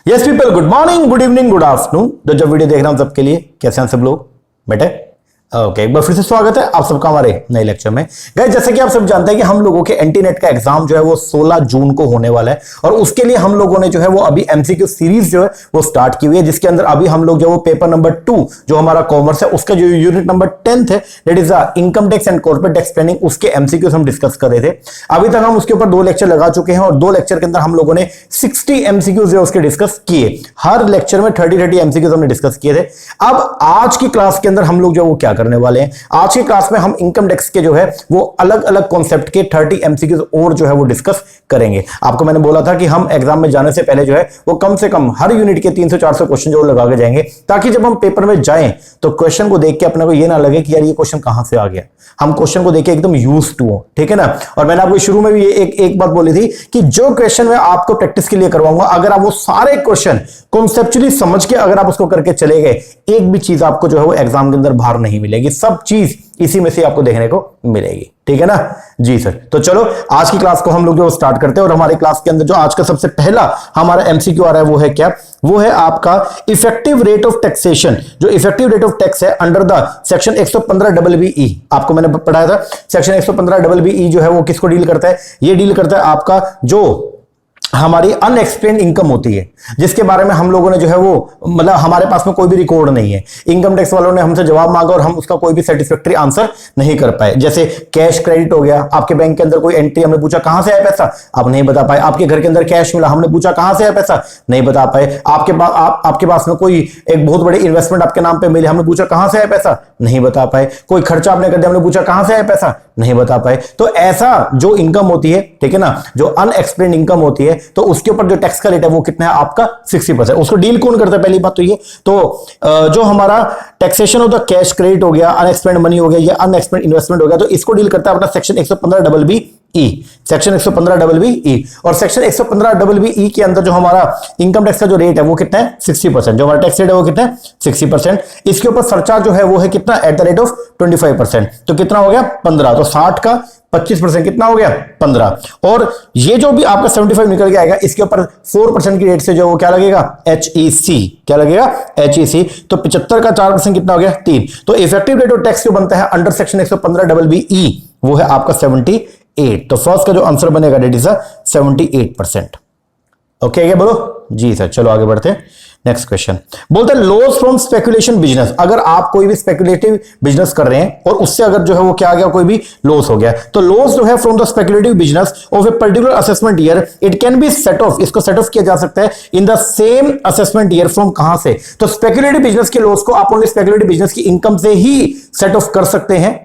Yes people, good morning, good evening, good afternoon. तो जब video देख रहा हूं सबके लिए कैसे हैं सब लोग बेटे? ओके, एक बार फिर से स्वागत है आप सबका हमारे नए लेक्चर में। गाइस, जैसे कि आप सब जानते हैं कि हम लोगों के एंटीनेट का एग्जाम जो है वो 16 जून को होने वाला है और उसके लिए हम लोगों ने जो है वो अभी एमसीक्यू सीरीज जो है वो स्टार्ट की हुई है, जिसके अंदर अभी हम लोग जो वो पेपर नंबर 2 जो हमारा कॉमर्स है उसका जो यूनिट नंबर 10th है, that is income tax and corporate tax planning, उसके एमसीक्यूज हम डिस्कस कर रहे थे। अभी तक हम उसके ऊपर 2 लेक्चर लगा चुके हैं और 2 लेक्चर के अंदर हम लोगों ने 60 एमसीक्यूज जो उसके डिस्कस किए। हर लेक्चर में 30 एमसीक्यूज हमने डिस्कस किए थे। अब आज की क्लास के अंदर हम लोग जो वो क्या करने वाले हैं, आज की क्लास में हम इनकम टैक्स के जो है वो अलग अलग कॉन्सेप्ट के 30 एमसीक्यूज और जो है वो डिस्कस करेंगे। आपको मैंने बोला था कि हम एग्जाम में जाने से पहले जो है वो कम से कम हर यूनिट के 300-400 क्वेश्चन जो लगा के जाएंगे, ताकि जब हम पेपर में जाएं तो क्वेश्चन को देख के अपने को ये ना लगे कि यार ये क्वेश्चन कहां से आ गया। हम क्वेश्चन को देख के एकदम यूज्ड टू हो, ठीक है ना। और मैंने आपको शुरू में भी ये एक बात बोली थी कि जो क्वेश्चन मैं आपको प्रैक्टिस के लिए करवाऊंगा, अगर आप वो सारे क्वेश्चन कॉन्सेप्चुअली समझ के अगर आप उसको करके चले गए, एक भी चीज आपको जो है वो एग्जाम के अंदर बाहर नहीं मिलेगी। सब चीज इसी में से आपको देखने को मिलेगी, ठीक है ना जी सर। तो चलो आज की क्लास को हम लोग जो स्टार्ट करते हैं और हमारे क्लास के अंदर जो आज का सबसे पहला हमारा एमसीक्यू आ रहा है वो है क्या? वो है आपका इफेक्टिव रेट ऑफ टैक्सेशन। जो इफेक्टिव रेट ऑफ टैक्स है अंडर द सेक्शन 115BBE, आपको मैंने पढ़ाया था। सेक्शन 115BBE जो है वो किसको डील करता है? ये डील करता है आपका जो हमारी अनएक्सप्लेन्ड इनकम होती है, जिसके बारे में हम लोगों ने जो है वो मतलब हमारे पास में कोई भी रिकॉर्ड नहीं है। इनकम टैक्स वालों ने हमसे जवाब मांगा और हम उसका कोई भी सेटिस्फैक्टरी आंसर नहीं कर पाए। जैसे कैश क्रेडिट हो गया, आपके बैंक के अंदर कोई एंट्री, हमने पूछा कहां से आया पैसा, आप नहीं बता पाए। आपके घर के अंदर कैश मिला, हमने पूछा कहां से आया पैसा, नहीं बता पाए। आपके पास में कोई एक बहुत बड़ी इन्वेस्टमेंट आपके नाम पे मिली, हमने पूछा कहां से आया पैसा, नहीं बता पाए। कोई खर्चा आपने कर दिया, हमने पूछा कहां से आया पैसा, नहीं बता पाए। तो ऐसा जो इनकम होती है, ठीक है ना, जो अनएक्सप्लेन्ड इनकम होती है, तो उसके ऊपर जो टैक्स का रेट है वो कितना है आपका 60%। उसको डील कौन करता है? पहली बात तो ये, तो जो हमारा taxation of the cash credit हो गया, अनएक्सप्लेन्ड मनी हो गया, या अनएक्सप्लेन्ड इन्वेस्टमेंट हो गया, तो इसको डील करता है अपना सेक्शन 115BBE, सेक्शन 115BBE। और सेक्शन 115BBE के अंदर जो हमारा इनकम टैक्स का जो रेट है वो कितना है? 60%। जो हमारा टैक्स रेट है वो कितना है? 60%। इसके ऊपर सरचार्ज जो है वो है कितना? Eight the rate of 25%। तो कितना हो गया? 15। तो 60 का 25% कितना हो गया? 15। और ये जो भी आपका 75 निकल के आएगा, इसके ऊपर 4% की रेट से जो वो क्या लगेगा? HEC। क्या लगेगा? HEC। तो 75 का 4% कितना हो गया? 3। तो इफेक्टिव रेट ऑफ टैक्स जो बनता है अंडर सेक्शन 115BBE वो है आपका 78। तो फर्स्ट का जो आंसर बनेगा डेट इज 78%। ओके, क्या बोलो जी सर। चलो आगे बढ़ते हैं। नेक्स्ट क्वेश्चन बोलते हैं लॉस फ्रॉम स्पेकुलेशन बिजनेस। अगर आप कोई भी स्पेकुलेटिव बिजनेस कर रहे हैं और उससे अगर जो है वो क्या आ गया, कोई भी लॉस हो गया, तो लॉस जो है from the speculative business of a particular assessment year, it can be set off. इसको सेट ऑफ किया जा सकता है इन the same assessment year from कहां से? तो स्पेकुलेटिव बिजनेस के लॉस को आप ओनली स्पेकुलेटिव बिजनेस की इनकम से ही सेट ऑफ कर सकते हैं,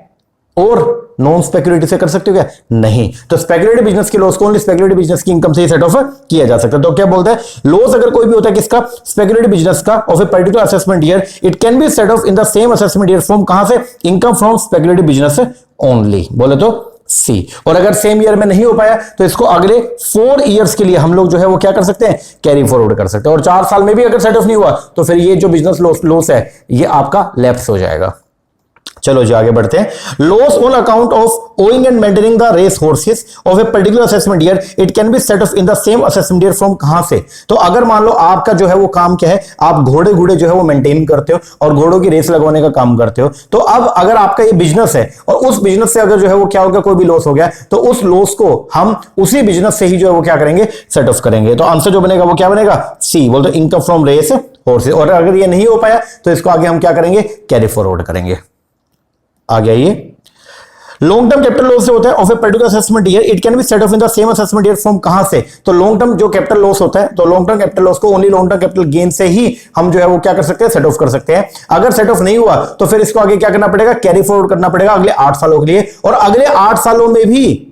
और नॉन स्पेकुलेटिव से कर सकते हो क्या? नहीं। तो स्पेकुलेटिव बिजनेस के लॉस को ओनली स्पेकुलेटिव बिजनेस की इनकम से ही सेट ऑफ किया जा सकता है। तो क्या बोलते हैं? लॉस अगर कोई भी होता है किसका? स्पेकुलेटिव बिजनेस का, of a particular assessment year, it can be set off in the same assessment year from कहां से? Income from speculative business only. बोले तो सी। और अगर सेम ईयर में नहीं हो पाया तो इसको अगले 4 इयर्स के लिए हम लोग जो है वो क्या कर सकते हैं? कैरी फॉरवर्ड कर सकते हैं। और 4 साल में भी अगर सेट ऑफ नहीं हुआ तो फिर ये जो बिजनेस लॉस है ये आपका लैप्स हो जाएगा। चलो जी आगे बढ़ते हैं। Loss on account of owning and maintaining the race horses of a particular assessment year, it can be set off in the same assessment year from कहां से? तो अगर मान लो आपका जो है वो काम क्या है, आप घोड़े जो है वो मेंटेन करते हो और घोड़ों की रेस लगवाने का काम करते हो। तो अब अगर आपका ये बिजनेस है और उस बिजनेस से अगर जो है वो क्या हो गया, कोई भी लॉस हो गया, तो उस लॉस को हम उसी बिजनेस से ही जो है वो क्या करेंगे? सेट ऑफ करेंगे। तो आंसर जो बनेगा वो क्या बनेगा? सी। बोलते इनकम फ्रॉम रेस हॉर्सेस। और अगर ये नहीं हो पाया तो इसको आगे हम क्या करेंगे? कैरी फॉरवर्ड करेंगे। आ गया ये लॉन्ग टर्म कैपिटल लॉस जो होता है of a particular assessment year, it can be set off in the same assessment year from कहां से? तो लॉन्ग टर्म जो कैपिटल लॉस होता है, तो लॉन्ग टर्म कैपिटल लॉस को only long term capital gain से ही हम जो है वो क्या कर सकते हैं? सेट ऑफ कर सकते हैं। अगर सेट ऑफ नहीं हुआ तो फिर इसको आगे क्या करना पड़ेगा? कैरी फॉरवर्ड करना पड़ेगा अगले 8 सालों के लिए। और अगले 8 सालों में भी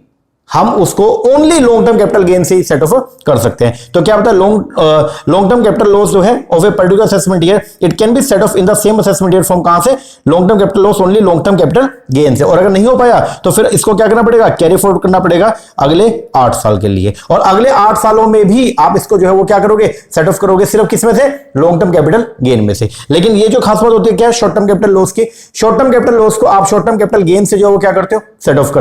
हम उसको only long term capital gain से ही सेट ऑफ कर सकते हैं। तो क्या होता है? लॉन्ग टर्म कैपिटल लॉस जो है of a particular assessment year, it can be set off in the same assessment year from कहां से? Long term capital loss only long term capital gain से। और अगर नहीं हो पाया तो फिर इसको क्या करना पड़ेगा? कैरी फॉरवर्ड करना पड़ेगा अगले 8 साल के लिए। और अगले 8 सालों में भी आप इसको जो है वो क्या करोगे? सेट ऑफ करोगे सिर्फ किसमें से? लॉन्ग टर्म कैपिटल गेन में से। लेकिन ये जो खास बात होती है क्या? शॉर्ट टर्म कैपिटल लॉस की। शॉर्ट टर्म कैपिटल लॉस को आप शॉर्ट टर्म कैपिटल गेन से जो है वो क्या करते हो? सेट ऑफ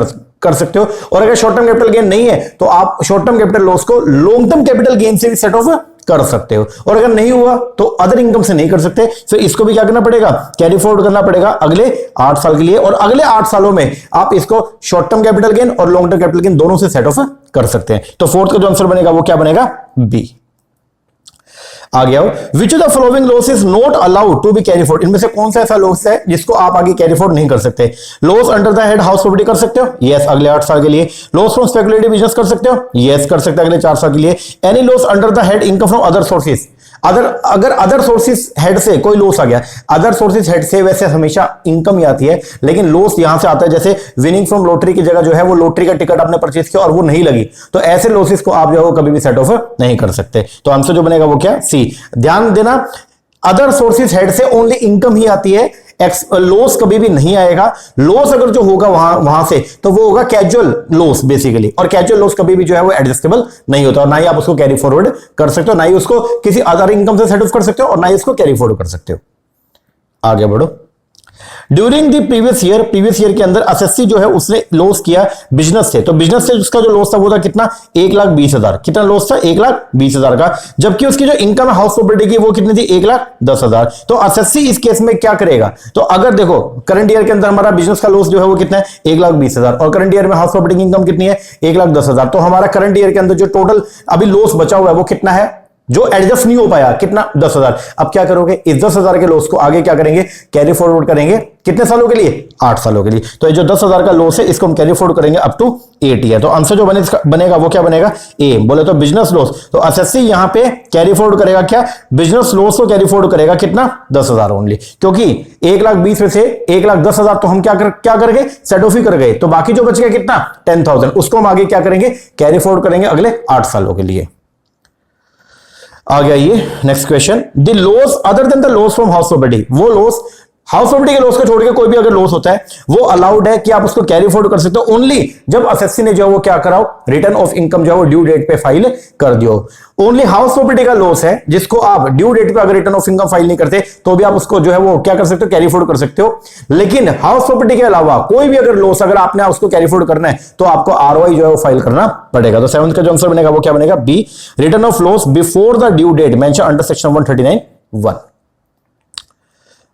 कर सकते हो। और अगर शॉर्ट टर्म कैपिटल गेन नहीं है तो आप शॉर्ट टर्म कैपिटल लॉस को लॉन्ग टर्म कैपिटल गेन से भी सेट ऑफ कर सकते हो। और अगर नहीं हुआ तो अदर इनकम से नहीं कर सकते, फिर इसको भी क्या करना पड़ेगा, कैरी फॉरवर्ड करना पड़ेगा अगले 8 साल के लिए। और अगले 8 सालों में आप इसको शॉर्ट टर्म कैपिटल गेन और लॉन्ग टर्म कैपिटल गेन दोनों से सेट ऑफ कर सकते हैं। तो फोर्थ का जो आंसर बनेगा वो क्या बनेगा, बी। आ गया, which of the following loss is not allowed to be carry forward, इनमें से कौन सा ऐसा लॉस है जिसको आप आगे कैरी फॉरवर्ड नहीं कर सकते। Loss under the head house property कर सकते हो, यस अगले 8 साल के लिए। लॉस फ्रॉम स्पेकुलेटिव बिजनेस कर सकते हो, यस कर सकते हो अगले 4 साल के लिए। Any loss under the head income from other sources, अगर अदर सोर्सेज हेड से कोई लॉस आ गया, अदर सोर्सेज हेड से वैसे हमेशा इनकम ही आती है, लेकिन लॉस यहां से आता है, जैसे विनिंग फ्रॉम लॉटरी की जगह जो है वो लॉटरी का टिकट आपने परचेज किया और वो नहीं लगी, तो ऐसे लॉसेस को आप जो है कभी भी सेट ऑफ नहीं कर सकते। तो आंसर जो बनेगा वो क्या, सी। ध्यान देना, अदर सोर्सेज हेड से ओनली इनकम ही आती है, लॉस कभी भी नहीं आएगा। लॉस अगर जो होगा वहां से तो वो होगा कैजुअल लॉस बेसिकली, और कैजुअल लॉस कभी भी जो है वो एडजस्टेबल नहीं होता, और ना ही आप उसको कैरी फॉरवर्ड कर सकते हो, ना ही उसको किसी अदर इनकम से सेट ऑफ कर सकते हो, और ना ही उसको कैरी फॉरवर्ड कर सकते हो। आगे बढ़ो। ड्यूरिंग द प्रीवियस ईयर के अंदर एसएससी जो है उसने लॉस किया बिजनेस से, तो बिजनेस से उसका जो लॉस था वो था कितना, 1,20,000। कितना लॉस था, 1,20,000 का, जबकि उसकी जो इनकम है हाउस प्रॉपर्टी की वो कितनी थी, 1,10,000। तो एसएससी इस केस में क्या करेगा, तो अगर देखो करंट ईयर के अंदर हमारा बिजनेस का लॉस जो है वो कितना है, 1,20,000, और करंट ईयर में हाउस प्रॉपर्टी की इनकम कितनी है, 1,10,000, तो हमारा करंट ईयर के अंदर जो टोटल अभी लॉस बचा हुआ है वो कितना है, जो एडजस्ट नहीं हो पाया, कितना, 10,000। अब क्या करोगे, इस 10,000 के लॉस को आगे क्या करेंगे, कैरी फॉरवर्ड करेंगे, कितने सालों के लिए, 8 सालों के लिए। तो ये जो 10,000 का लॉस है इसको हम कैरी फॉरवर्ड करेंगे अप टू 8 ईयर। तो आंसर जो बनेगा वो क्या बनेगा, ए। बोले तो बिजनेस लॉस, तो एसएससी यहां पे कैरी फॉरवर्ड करेगा क्या, बिजनेस लॉस को कैरी फॉरवर्ड करेगा कितना, 10,000 ओनली, क्योंकि 1,20,000 में से 1,10,000 तो हम क्या करेंगे, सेट ऑफ ही कर गए, तो बाकी जो बच गया कितना, 10,000, उसको हम आगे क्या करेंगे, कैरी फॉरवर्ड करेंगे अगले 8 सालों के लिए। आ गया ये next question, the loss other than the loss from house property, वो लॉस हाउस प्रॉपर्टी के लॉस को छोड़ के कोई भी अगर लॉस होता है वो अलाउड है कि आप उसको कैरी फॉरवर्ड कर सकते हो ओनली जब एसएससी ने जो वो क्या कराओ, रिटर्न ऑफ इनकम जो है वो ड्यू डेट पे फाइल कर दियो। ओनली हाउस प्रॉपर्टी का लॉस है जिसको आप ड्यू डेट पे अगर रिटर्न ऑफ इनकम फाइल नहीं करते तो भी आप उसको जो है वो क्या कर सकते हो, कैरी फॉरवर्ड कर सकते हो। लेकिन हाउस प्रॉपर्टी के अलावा कोई भी अगर लॉस अगर आपने उसको कैरी फॉरवर्ड करना है तो आपको आरओआई जो है वो फाइल करना पड़ेगा। तो 7th का जो आंसर बनेगा वो क्या बनेगा, B, return of loss before the due date mention under section 139(1).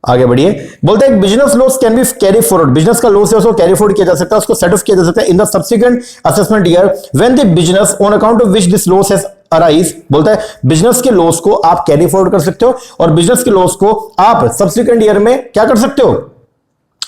आगे बढ़िए, बोलते हैं business loss can be carry forward, business का लॉस है उसको कैरी फॉरवर्ड किया जा सकता है, उसको सेट ऑफ किया जा सकता है इन the subsequent assessment year when the business on account of which this loss has arise. बोलता है बिजनेस के लॉस को आप कैरी फॉरवर्ड कर सकते हो और बिजनेस के लॉस को आप सब्सिक्वेंट ईयर में क्या कर सकते हो,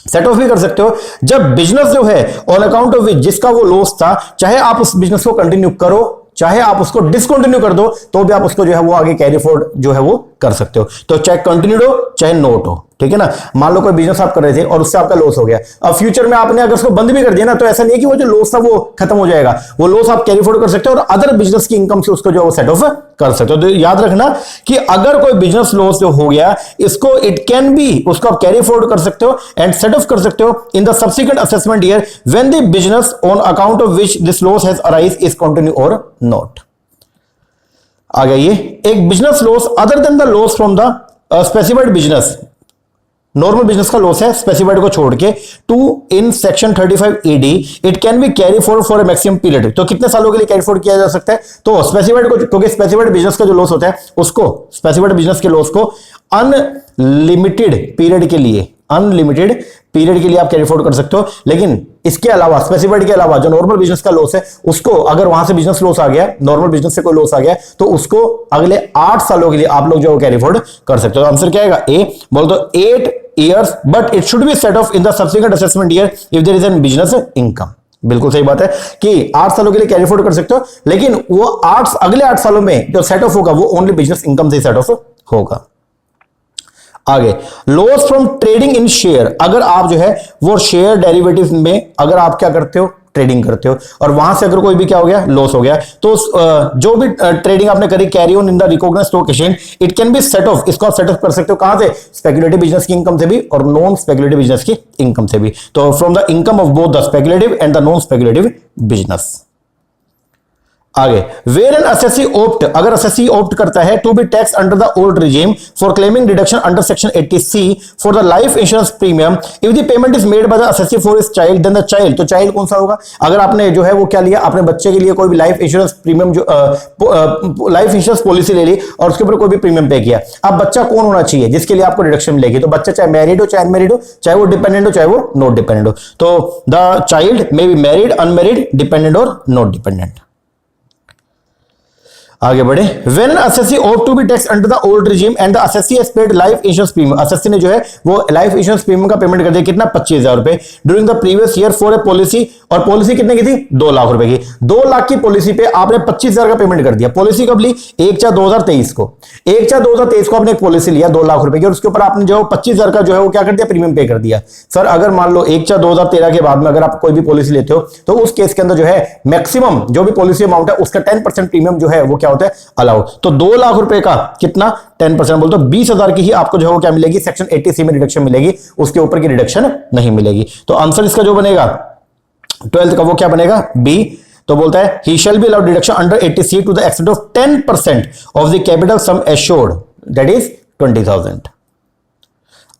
सेट ऑफ भी कर सकते हो। जब बिजनेस जो है ऑन अकाउंट ऑफ विच जिसका वो लॉस था, चाहे आप उस बिजनेस को कंटिन्यू करो चाहे आप उसको डिसकंटिन्यू कर दो तो भी आप उसको जो है वो आगे कैरी फॉरवर्ड जो है वो कर सकते हो। तो चाहे कंटिन्यूड हो चाहे नोट हो, ठीक है ना। मान लो कोई बिजनेस आप कर रहे थे और उससे आपका लॉस हो गया, अब फ्यूचर में आपने अगर उसको बंद भी कर दिया ना तो ऐसा नहीं है कि वो जो लॉस था वो खत्म हो जाएगा, वो लॉस आप कैरी फॉरवर्ड कर सकते हो और अदर बिजनेस की इनकम से उसको जो है सेट ऑफ कर सकते हो। तो याद रखना कि अगर कोई बिजनेस लॉस जो हो गया इसको इट कैन बी, उसको आप कैरी फॉरवर्ड कर सकते हो एंड सेट ऑफ कर सकते हो in the subsequent assessment year when the business on account of which this loss has arise is continue और नॉट। आ गया ये एक business loss other than the loss from the specified business, normal business का loss है specified को छोड़ के, to in section 35(AD) it can be carry forward for a maximum period. तो कितने सालों के लिए कैरी फॉरवर्ड किया जा सकता है, तो स्पेसिफाइड को, क्योंकि स्पेसिफाइड बिजनेस का जो लॉस होता है उसको, स्पेसिफाइड बिजनेस के लॉस को अनलिमिटेड पीरियड के लिए, अनलिमिटेड पीरियड के लिए आप कैरी फॉरवर्ड कर सकते हो। लेकिन इसके अलावा स्पेसिफाइड के अलावा जो नॉर्मल बिजनेस का लॉस है उसको, अगर वहां से बिजनेस लॉस आ गया, नॉर्मल बिजनेस से कोई लॉस आ गया तो उसको अगले 8 सालों के लिए आप लोग जो कैरी फॉरवर्ड कर सकते हो। आंसर क्या आएगा, ए। बोल दो 8 years but it should be set off in the subsequent assessment year if there is an business income. बिल्कुल सही बात है कि 8 सालों के लिए कैरी फॉरवर्ड कर सकते हो, लेकिन वो अगले 8 सालों में जो सेट ऑफ होगा वो ओनली बिजनेस इनकम से सेट ऑफ होगा। आगे, loss from trading in share, अगर आप जो है वो शेयर डेरिवेटिव में अगर आप क्या करते हो, ट्रेडिंग करते हो और वहां से अगर कोई भी क्या हो गया, लॉस हो गया, तो जो भी ट्रेडिंग आपने करी carry on in the recognised stock exchange it can be set off, इसको आप सेट ऑफ कर सकते हो कहां से, स्पेकुलेटिव बिजनेस की इनकम से भी और नॉन स्पेकुलेटिव बिजनेस की इनकम से भी। तो from the income of both the speculative and the non speculative business. आगे, वेयर एन असेसी ओप्ट, अगर असेसी ओप्ट करता है to be tax under the old regime for claiming deduction under section 80C for the life insurance premium if the payment is made by the assessee for his child then the child, तो child कौन सा होगा? अगर आपने जो है वो क्या लिया, अपने बच्चे के लिए कोई भी लाइफ इंश्योरेंस प्रीमियम जो लाइफ इंश्योरेंस पॉलिसी ले ली और उसके ऊपर कोई भी प्रीमियम पे किया, अब बच्चा कौन होना चाहिए जिसके लिए आपको डिडक्शन मिलेगी? तो बच्चा चाहे मैरिड हो चाहे अनमैरिड हो, चाहे वो डिपेंडेंट हो चाहे वो नॉट डिपेंडेंट हो, तो the child may be married, unmarried, dependent और नॉट डिपेंडेंट। आगे बढ़े, when an assessee ought to be taxed under the old regime and the assessee has paid life insurance premium, assessee ने जो है वो life insurance premium का payment कर दिया, कितना? 25,000 रुपए during the previous year for a policy, और पॉलिसी कितने की थी? 2 लाख रुपए की। 2 लाख की पॉलिसी पे आपने 25,000 का पेमेंट कर दिया। पॉलिसी कब ली? 1/4/2023 को। 1/4/2023 को आपने एक पॉलिसी लिया 2 लाख रुपए की और उसके ऊपर आपने जो 25,000 का जो है वो क्या कर दिया? प्रीमियम पे कर दिया। सर अगर मान लो 1/4/2013 के बाद में अगर आप कोई भी पॉलिसी लेते हो तो उस केस के अंदर जो है मैक्सिमम जो भी पॉलिसी अमाउंट है उसका 10% प्रीमियम जो है वो क्या होता है? अलाउड। तो 2 लाख रुपए का कितना? 10% बोलते 20,000 की ही आपको जो है वो क्या मिलेगी? सेक्शन 80C में रिडक्शन मिलेगी, उसके ऊपर की रिडक्शन नहीं मिलेगी। तो आंसर इसका जो बनेगा 12th का वो क्या बनेगा? बी। तो बोलता है he shall be allowed deduction under 80C to the extent of 10% of the capital sum assured that is 20,000।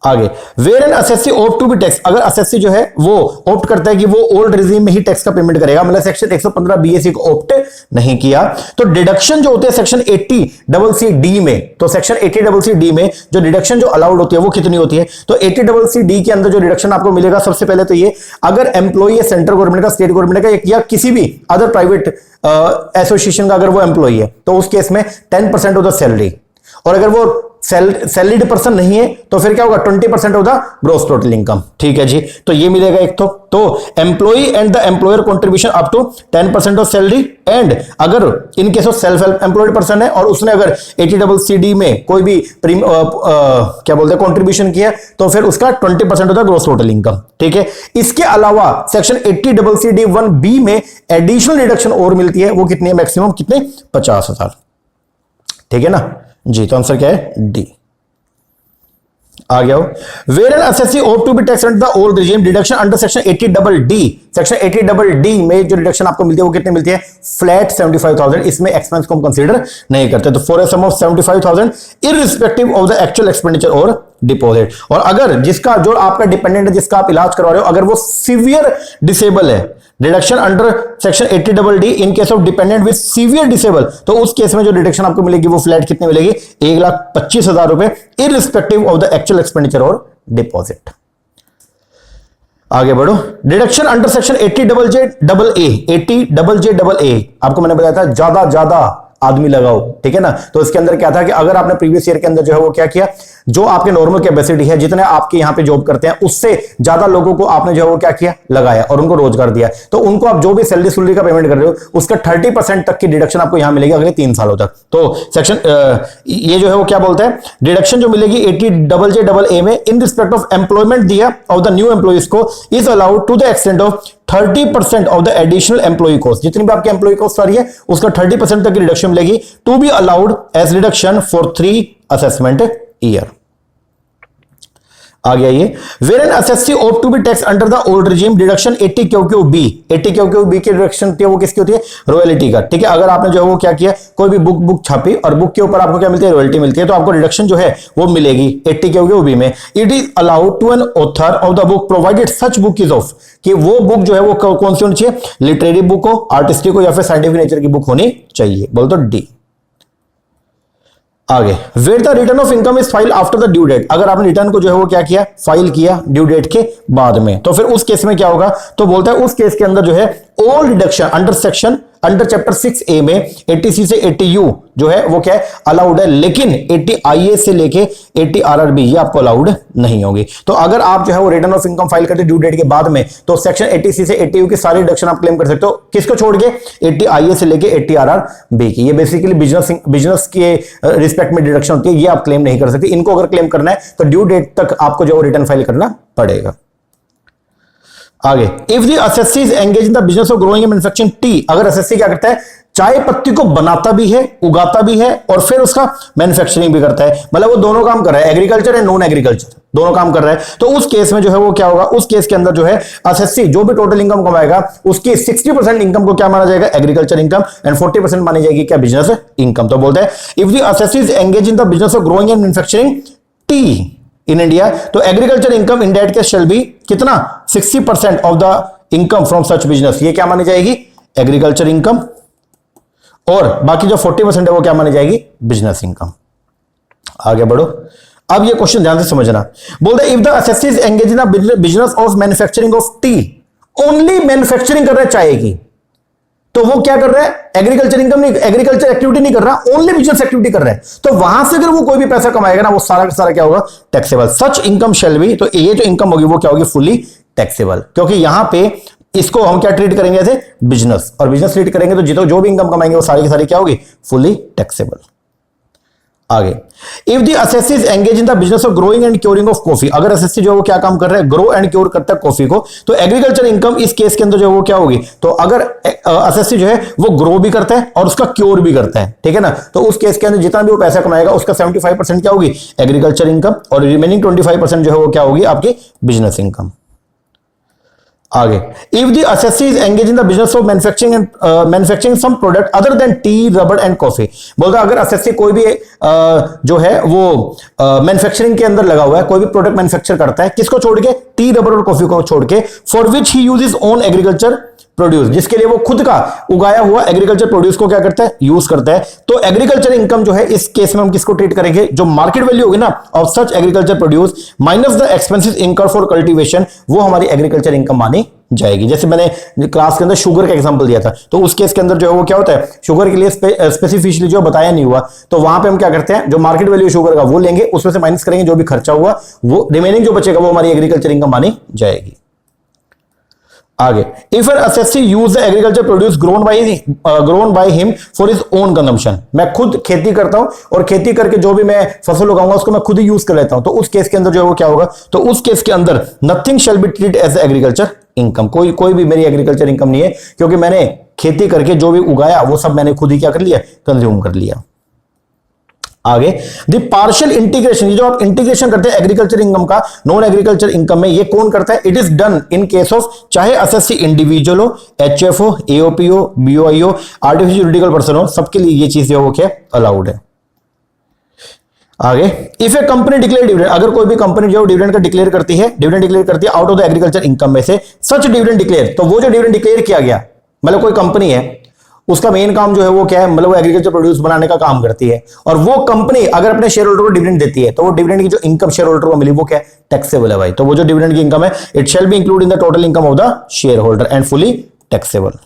आगे, where an assessee opt to be tax, अगर असेसी जो है वो ओप्ट करता है कि वो ओल्ड रिजीम में ही टैक्स का पेमेंट करेगा, मतलब सेक्शन 115 BAC को ओप्ट नहीं किया, तो डिडक्शन जो होते हैं सेक्शन 80CC में, तो सेक्शन 80CC में जो डिडक्शन जो अलाउड होती है वो कितनी होती है? तो 80CC के अंदर जो डिडक्शन आपको मिलेगा, सबसे पहले तो ये अगर एम्प्लॉई है सेंट्रल गवर्नमेंट का, स्टेट गवर्नमेंट का या किसी भी अदर प्राइवेट एसोसिएशन का अगर वो एम्प्लॉई है तो उस केस में 10% ऑफ द सैलरी, और अगर वो सैलरीड पर्सन नहीं है तो फिर क्या होगा? 20% of the gross total income. ठीक है जी, तो ये मिलेगा एक तो employee and the employer contribution up to 10% of salary, and अगर in case of self employed person है और उसने अगर 80CC में कोई भी क्या बोलते हैं कंट्रीब्यूशन किया तो फिर उसका 20% of the gross total income. ठीक है, इसके अलावा सेक्शन 80CC1B में एडिशनल डिडक्शन और मिलती है, वो कितनी है? मैक्सिमम कितने? 50,000। ठीक है ना जी, तो आंसर क्या है? डी। आ गया हो, where an assessee opt to be tax under the old regime deduction under section 80DD, section 80DD में जो डिडक्शन आपको मिलती है वो कितनी मिलती है? फ्लैट 75,000। इसमें एक्सपेंस को हम कंसीडर नहीं करते, तो for a sum of 75,000 irrespective of the actual expenditure और डिपॉजिट। और अगर जिसका जो आपका डिपेंडेंट है, जिसका आप इलाज करवा रहे हो, अगर वो सीवियर डिसेबल है, deduction under section 80DD in case of dependent with severe disable, तो उस केस में जो डिडक्शन आपको मिलेगी वो फ्लैट कितनी मिलेगी? 1,25,000 रुपए irrespective of the actual expenditure और डिपॉजिट। आगे बढ़ो, डिडक्शन अंडर सेक्शन 80JJAA आपको मैंने बताया था ज्यादा आदमी लगाओ। ठीक है ना, तो इसके अंदर क्या था कि अगर आपने प्रीवियस ईयर के अंदर जो है वो क्या किया, जो आपके नॉर्मल कैपेसिटी है, जितने आपके यहां पे जॉब करते हैं उससे ज्यादा लोगों को आपने जो है वो क्या किया? लगाया और उनको रोजगार दिया, तो उनको आप जो भी सैलरी का पेमेंट कर रहे हो उसका 30% तक की डिडक्शन आपको यहां मिलेगी अगले 3 सालों तक। तो सेक्शन ये जो है वो क्या बोलता है? डिडक्शन जो मिलेगी 80JJAA में इन रिस्पेक्ट ऑफ एम्प्लॉयमेंट दिया ऑफ द न्यू एम्प्लॉइज को is allowed to the extent of 30% of the additional employ cost, जितनी भी आपकी एम्प्लॉय कॉस्ट आ रही है उसका 30% तक की रिडक्शन मिलेगी, to be allowed as reduction for 3 assessment year. आ गया ये, where an assessee opt to be tax under the old regime deduction 80QQB, 80QQB की डिडक्शन होती है वो किसकी होती है? रॉयल्टी का। ठीक है, अगर आपने जो है वो क्या किया, कोई भी बुक छापी और बुक के ऊपर आपको क्या मिलती है? रॉयल्टी मिलती है, तो आपको डिडक्शन जो है वो मिलेगी 80QQB में। It is allowed to an author of the book provided such book is of, कि वो बुक जो है वो कौन सी होनी चाहिए? लिटरेरी बुक हो, आर्टिस्टिक हो या फिर साइंटिफिक नेचर की बुक होनी चाहिए। बोल तो डी। आगे, where the return of income is file after the due date, अगर आपने रिटर्न को जो है वो क्या किया? फाइल किया ड्यू डेट के बाद में, तो फिर उस केस में क्या होगा? तो बोलता है उस केस के अंदर जो है all deduction under chapter 6A में 80C से 80U जो है वो क्या है? अलाउड है, लेकिन 80IA से लेके 80RRB ये आपको अलाउड नहीं होगी। तो अगर आप जो है वो रिटर्न ऑफ इनकम फाइल करते ड्यू डेट के बाद में, तो सेक्शन 80C से 80U की सारी डिडक्शन आप क्लेम कर सकते हो, किसको छोड़ के? 80IA से लेके 80RRB की। ये बेसिकली बिजनेस के रिस्पेक्ट में डिडक्शन होती है, ये आप क्लेम नहीं कर सकते। इनको अगर क्लेम करना है तो ड्यू डेट तक आपको जो रिटर्न फाइल करना पड़ेगा। आगे, if the assessee is engage in the business of growing and manufacturing T, अगर असेसी क्या करता है? चाय पत्ती को बनाता भी है, उगाता भी है और फिर उसका मैन्युफैक्चरिंग भी करता है, मतलब वो दोनों काम कर रहा है, एग्रीकल्चर एंड नॉन एग्रीकल्चर दोनों काम कर रहा है। तो उस केस में जो है वो क्या होगा, उस केस के अंदर जो है एसएससी जो भी टोटल इनकम कमाएगा उसकी 60% इनकम को क्या माना जाएगा, एग्रीकल्चर इनकम, एंड 40% मानी जाएगी क्या, बिजनेस इनकम। तो बोलते हैं if the SSC is engage in the business of growing and manufacturing tea in India, तो agriculture income in that case shall be कितना, 60% of the income from such business, ये क्या मानी जाएगी, एग्रीकल्चर इनकम, और बाकी जो 40% है वो क्या मानी जाएगी, बिजनेस इनकम। आगे बढ़ो, अब ये क्वेश्चन ध्यान से समझना। बोलते if the SSC is engage in business of manufacturing of T, only manufacturing कर रहा है चाय की, तो वो क्या कर रहा है, एग्रीकल्चर इनकम नहीं, एग्रीकल्चर एक्टिविटी नहीं कर रहा, ओनली बिजनेस एक्टिविटी कर रहा है। तो वहां से अगर वो कोई भी पैसा कमाएगा ना, वो सारा का सारा क्या होगा, taxable. Such income shall be, तो ये जो इनकम होगी वो क्या होगी, फुली टैक्सेबल, क्योंकि यहां पे इसको हम क्या ट्रीट करेंगे, ऐसे बिजनेस, और बिजनेस ट्रीट करेंगे तो जो भी इनकम कमाएंगे वो सारी की सारी क्या होगी, फुली टैक्सेबल। आगे, if the SSC is engage in the business of growing and curing of coffee, अगर एसएससी जो है वो क्या काम कर रहा है, ग्रो एंड क्योर करता है कॉफी को, तो एग्रीकल्चर इनकम इस केस के अंदर जो है वो क्या होगी, तो अगर एसएससी जो है वो ग्रो भी करता है और उसका क्योर भी करता है, ठीक है ना, तो उस केस के अंदर जितना भी वो पैसा कमाएगा उसका 75% क्या होगी, एग्रीकल्चर इनकम, और रिमेनिंग 25% जो है वो क्या होगी, आपकी बिजनेस इनकम। आगे, if the SSC is engage in the business of manufacturing and manufacturing some product other than tea, rubber and coffee, बोलता अगर एसएससी कोई भी जो है वो मैन्युफैक्चरिंग के अंदर लगा हुआ है, कोई भी प्रोडक्ट मैन्युफैक्चर करता है, किसको छोड़ के, टी, रबर और कॉफी को छोड़ के, for which he uses own agriculture produce, जिसके लिए वो खुद का उगाया हुआ एग्रीकल्चर प्रोड्यूस को क्या करता है, यूज करता है, तो एग्रीकल्चर इनकम जो है इस केस में हम किसको ट्रीट करेंगे, जो मार्केट वैल्यू होगी ना of such agriculture produce minus the expenses इनकर फॉर कल्टीवेशन, वो हमारी एग्रीकल्चर इनकम मानी जाएगी। जैसे मैंने क्लास के अंदर शुगर का एग्जांपल दिया था, तो उस केस के अंदर जो है वो क्या होता है, शुगर के लिए स्पेसिफिकली जो बताया नहीं हुआ, तो वहां पे हम क्या करते हैं, जो मार्केट वैल्यू शुगर का वो लेंगे, उसमें से माइनस करेंगे जो भी खर्चा हुआ, वो रिमेनिंग जो बचेगा वो हमारी एग्रीकल्चर इनकम मानी जाएगी। आगे, if an assessee use the agriculture produce grown by him for his own consumption, मैं खुद खेती करता हूं और खेती करके जो भी मैं फसल उगाऊंगा उसको मैं खुद ही यूज कर लेता हूं, तो उस केस के अंदर जो है वो क्या होगा, तो उस केस के अंदर nothing shall be treat as agriculture income, कोई भी मेरी एग्रीकल्चर इनकम नहीं है, क्योंकि मैंने खेती करके जो भी उगाया वो सब मैंने खुद ही क्या कर लिया, कंज्यूम कर लिया। आगे, द पार्शियल इंटीग्रेशन, जो आप इंटीग्रेशन करते हैं एग्रीकल्चर इनकम का नॉन एग्रीकल्चर इनकम में, ये कौन करता है, it is done in case of चाहे एसएससी इंडिविजुअल हो, एचएफ हो, एओपी हो, बीओआई हो, आर्टिफिशियल जुरिडिकल पर्सन हो, सबके लिए ये चीज जो वो क्या अलाउड है। आगे, if A company declare dividend, अगर कोई भी कंपनी जो डिविडेंड का डिक्लेयर करती है, डिविडेंड डिक्लेयर करती है out of the agriculture income में से, सच डिविडेंड डिक्लेयर, तो वो जो डिविडेंड डिक्लेयर किया गया, मतलब कोई कंपनी है उसका मेन काम जो है वो क्या है, मतलब वो एग्रीकल्चर प्रोड्यूस बनाने का काम करती है, और वो कंपनी अगर अपने शेयर होल्डर को डिविडेंड देती है, तो वो डिविडेंड की जो इनकम शेयर होल्डर को मिली वो क्या है, टैक्सेबल है भाई। तो वो जो डिविडेंड की इनकम है, it shall be include in the total income of the shareholder and fully taxable.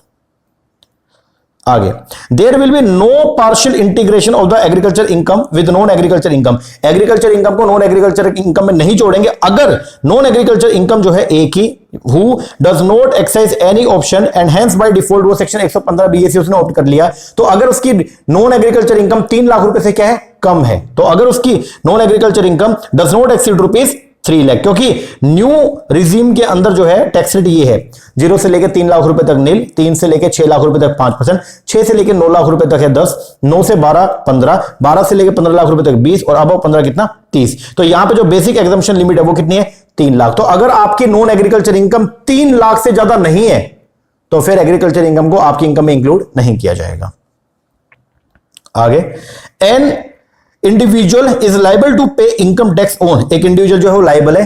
आगे, there will be no partial integration of the agriculture income with non agriculture income, agriculture income को non agriculture income में नहीं जोड़ेंगे अगर non agriculture income जो है एक ही, who does not exercise any option and hence by default वो section 115 BSc उसने ऑप्ट कर लिया, तो अगर उसकी नॉन एग्रीकल्चर इनकम 3 लाख रुपए से क्या है, कम है, तो अगर उसकी non agriculture income does not exceed rupees 3 lakh, क्योंकि न्यू रिजीम के अंदर जो है टैक्स रेट ये है 0 से लेकर 3 लाख रुपए तक नील, 3 से लेकर 6 लाख रुपए तक 5%, 6 से लेकर 9 लाख रुपए तक है 10, 9 से 12 15, 12 से लेकर 15 लाख रुपए तक 20, और अब 15 कितना 30। तो यहां पे जो बेसिक एग्जम्पशन लिमिट है वो कितनी है, 3 लाख। तो अगर आपकी नॉन एग्रीकल्चर इनकम 3 लाख से ज्यादा नहीं है तो फिर एग्रीकल्चर इनकम को आपकी इनकम में इंक्लूड नहीं किया जाएगा। आगे, an individual is liable to pay income tax on, एक इंडिविजुअल जो है वो लाइबल है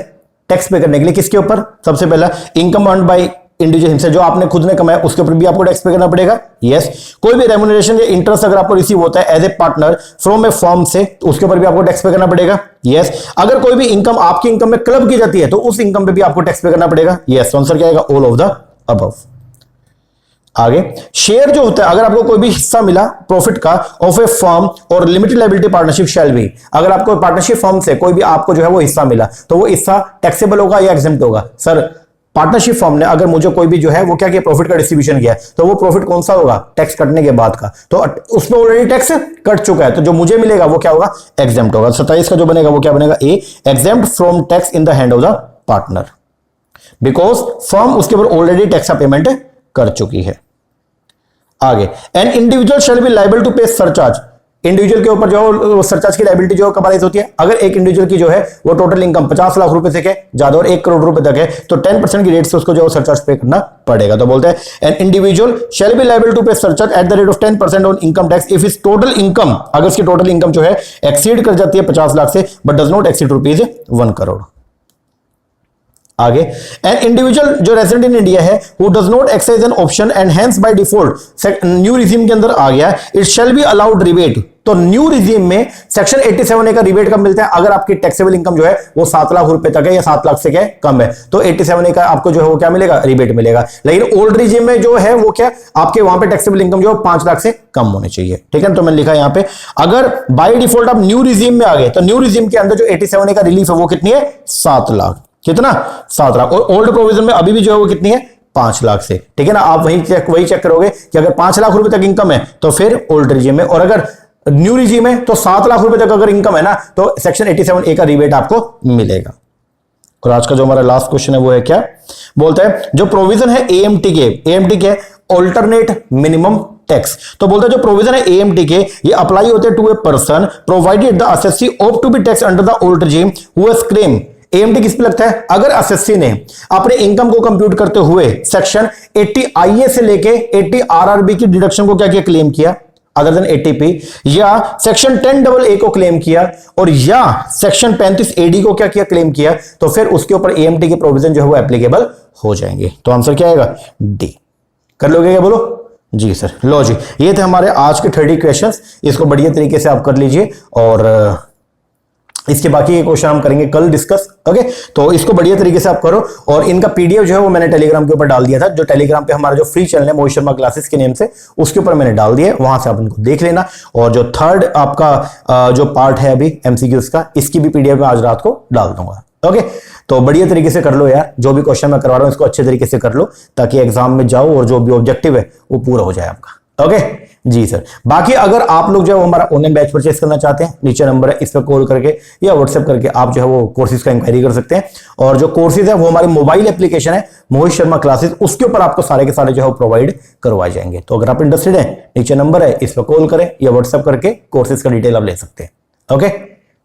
टैक्स पे करने के लिए, किसके ऊपर, सबसे पहला income earned by individual himself, जो आपने खुद ने कमाया उसके ऊपर भी आपको टैक्स पे करना पड़ेगा। यस, कोई भी रेम्यूनरेशन या इंटरेस्ट अगर आपको रिसीव होता है as a partner from a firm से, तो उसके ऊपर भी आपको टैक्स पे करना पड़ेगा। यस, अगर कोई भी इनकम आपकी इनकम में क्लब की जाती है तो उस इनकम पे भी आपको टैक्स पे करना पड़ेगा। यस, आंसर क्या आएगा, ऑल ऑफ द अबव। आगे, शेयर जो होता है, अगर आपको कोई भी हिस्सा मिला प्रॉफिट का ऑफ ए फर्म और limited liability partnership shall be, अगर आपको पार्टनरशिप फर्म से कोई भी आपको जो है वो हिस्सा मिला तो वो हिस्सा टैक्सेबल होगा या एग्जेम्प्ट होगा। सर, पार्टनरशिप फर्म ने अगर मुझे कोई भी जो है वो क्या किया, प्रॉफिट का डिस्ट्रीब्यूशन किया, तो वो प्रॉफिट कौन सा होगा, टैक्स कटने के बाद का, तो उसमें ऑलरेडी टैक्स कट चुका है, तो जो मुझे मिलेगा वो क्या होगा, एग्जेम्प्ट होगा। 27 का जो बनेगा वो क्या बनेगा, A, exempt from tax in the hand of the partner, because firm उसके ऊपर ऑलरेडी टैक्स का पेमेंट कर चुकी है। आगे, an individual shall be liable to pay surcharge, individual के ऊपर जो सरचार्ज की लाइबिलिटी जो कब अराइज होती है, अगर एक इंडिविजुअल की जो है वो टोटल इनकम 50 लाख रुपए से के ज्यादा और 1 करोड़ रुपए तक है तो 10% की रेट से उसको जो सरचार्ज पे करना पड़ेगा। तो बोलते हैं an individual shall be liable to pay surcharge at the rate of 10% on income tax if is total income, अगर इसकी टोटल इनकम जो है एक्सीड कर जाती है 50 लाख से but does not exceed ₹1 crore. आगे, एन इंडिविजुअल जो रेजिडेंट इन इंडिया है who does not exercise an option and hence by default new regime के अंदर आ गया, it shall be allowed rebate. तो न्यू रिजीम में सेक्शन 87A का रिबेट कब मिलता है, अगर आपकी टैक्सेबल इनकम जो है वो 7 लाख रुपए तक है या 7 लाख से क्या कम है तो 87A का आपको जो है वो क्या मिलेगा, रिबेट मिलेगा। लेकिन ओल्ड रिजीम में जो है वो क्या, आपके वहां पे टैक्सेबल इनकम जो है 5 लाख से कम होनी चाहिए। ठीक है, तो मैंने लिखा यहां पे अगर बाय डिफॉल्ट आप न्यू रिजीम में आ गए तो न्यू रिजीम के अंदर जो 87A का रिलीफ है वो कितनी है, 7 लाख। कितना, 7 लाख। और ओल्ड प्रोविजन में अभी भी जो है वो कितनी है, 5 लाख से। ठीक है ना, आप वही चेक करोगे कि अगर 5 लाख रुपए तक इनकम है तो फिर ओल्ड रिजीम में, और अगर न्यू रिजीम है तो 7 लाख रुपए तक अगर इनकम है ना तो सेक्शन 87A का रिबेट आपको मिलेगा। और आज का जो हमारा लास्ट क्वेश्चन है वो है क्या, बोलता है जो प्रोविजन है AMT के ऑल्टरनेट मिनिमम टैक्स, तो बोलता है जो प्रोविजन है AMT के ये अप्लाई होते हैं to a person provided the assessee of to be tax under the old regime who has claim. AMT किस पे लगता है, अगर असेसी ने अपने इनकम को कंप्यूट करते हुए सेक्शन 80 IA से लेके 80 RRB की डिडक्शन को क्या किया, क्लेम किया अदर देन 80P, या सेक्शन 10AA को क्लेम किया और या सेक्शन 35 AD को क्या किया, क्लेम किया, तो फिर उसके ऊपर AMT के प्रोविजन जो है वो एप्लीकेबल हो जाएंगे। तो आंसर क्या आएगा, डी। कर लोगे क्या, बोलो जी सर। लो जी, ये थे हमारे आज के 30 क्वेश्चंस, इसको बढ़िया तरीके से आप कर लीजिए और इसके बाकी के क्वेश्चन हम करेंगे कल डिस्कस। ओके, तो इसको बढ़िया तरीके से आप करो और इनका PDF जो है वो मैंने टेलीग्राम के ऊपर डाल दिया था, जो टेलीग्राम पे हमारा जो फ्री चैनल है मोहित शर्मा क्लासेस के नेम से, उसके ऊपर मैंने डाल दिया है, वहां से आप इनको देख लेना। और जो थर्ड आपका जो पार्ट है अभी MCQs का, इसकी भी PDF में आज रात को डाल दूंगा। ओके, तो बढ़िया तरीके से कर लो यार, जो भी क्वेश्चन मैं करवा रहा हूं इसको अच्छे तरीके से कर लो ताकि एग्जाम में जाओ और जो भी ऑब्जेक्टिव है वो पूरा हो जाए आपका। ओके जी सर। बाकी अगर आप लोग जो है हमारा ऑनलाइन बैच परचेस करना चाहते हैं, नीचे नंबर है, इस पर कॉल करके या व्हाट्सएप करके आप जो है वो कोर्सेज का इंक्वायरी कर सकते हैं। और जो कोर्सेज है वो हमारी मोबाइल एप्लीकेशन है मोहित शर्मा क्लासेस, उसके ऊपर आपको सारे के सारे जो है प्रोवाइड करवाए जाएंगे। तो अगर आप इंटरेस्टेड है, नीचे नंबर है, इस पर कॉल करें या व्हाट्सएप करके कोर्सेज का डिटेल आप ले सकते हैं। ओके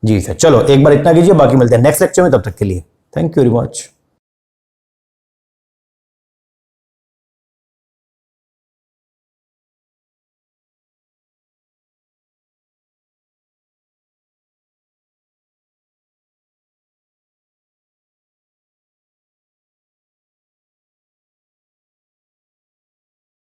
जी सर, चलो एक बार इतना कीजिए, बाकी मिलते हैं नेक्स्ट लेक्चर में, तब तक के लिए थैंक यू वेरी मच।